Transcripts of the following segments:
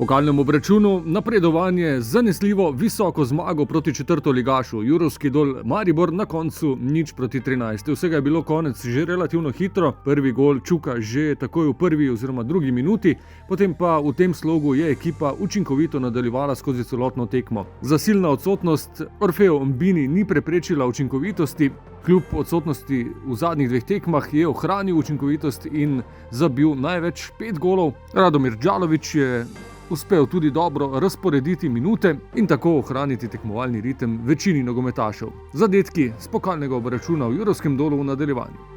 pokalnem obračunu napredovanje zanesljivo visoko zmago proti četrtoligašu Jurovski Dol Maribor na koncu 0-13. Vsega je bilo konec že relativno hitro, prvi gol Čuka že takoj v prvi oziroma drugi minuti, potem pa v tem slogu je ekipa učinkovito nadaljevala skozi celotno tekmo. Zasilna odsotnost Orféju Mbini ni preprečila učinkovitosti, kljub odsotnosti v zadnjih 2 tekmah je ohranil učinkovitost in zabil največ 5 golov. Radomir Đalović je uspel tudi dobro razporediti minute in tako ohraniti tekmovalni ritem večini nogometašev. Zadetki z pokalnega obračuna v Jurovskem Dolu v nadaljevanju.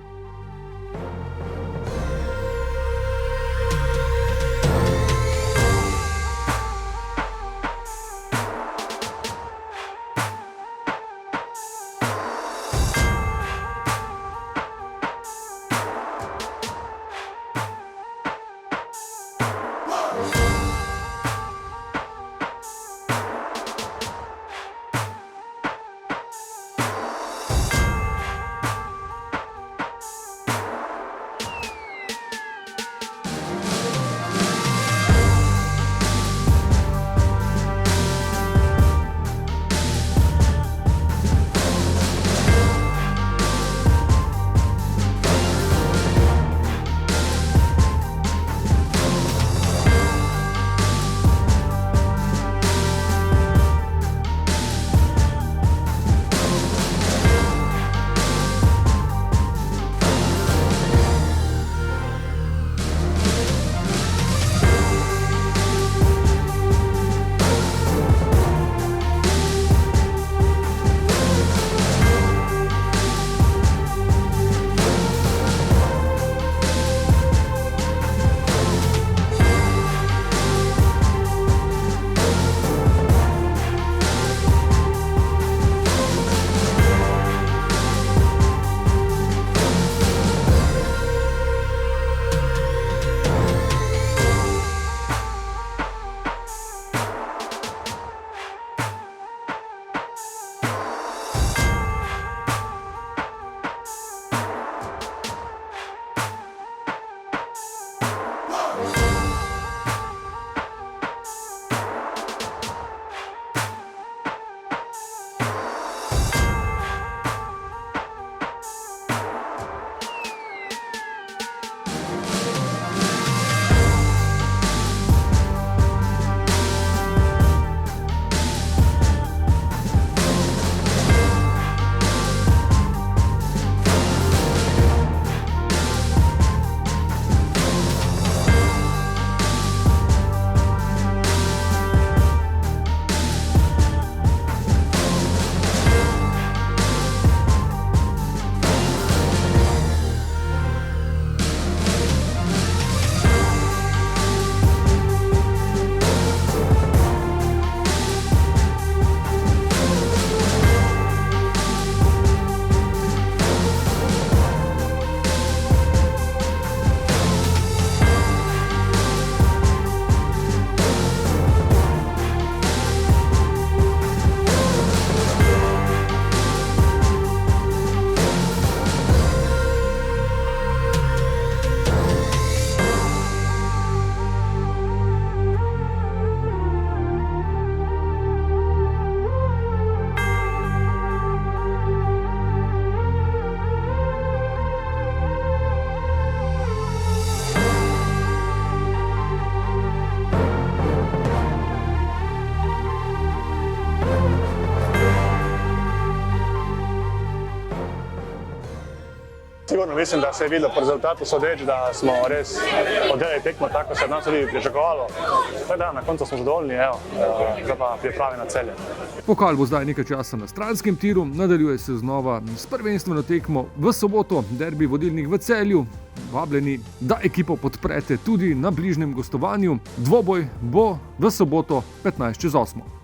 Sigurno mislim, da se je videlo po rezultatu sodeč, da smo res oddelali tekmo tako, se od nas tudi pričakovalo. Tako da na koncu smo zadovoljni, zdaj pa pripravi na Celje. Pokal bo zdaj nekaj časa na stranskem tiru, nadaljuje se znova s prvenstveno tekmo v soboto, derbi vodilnih v Celju. Vabljeni, da ekipo podprete tudi na bližnjem gostovanju. Dvoboj bo v soboto 15:08.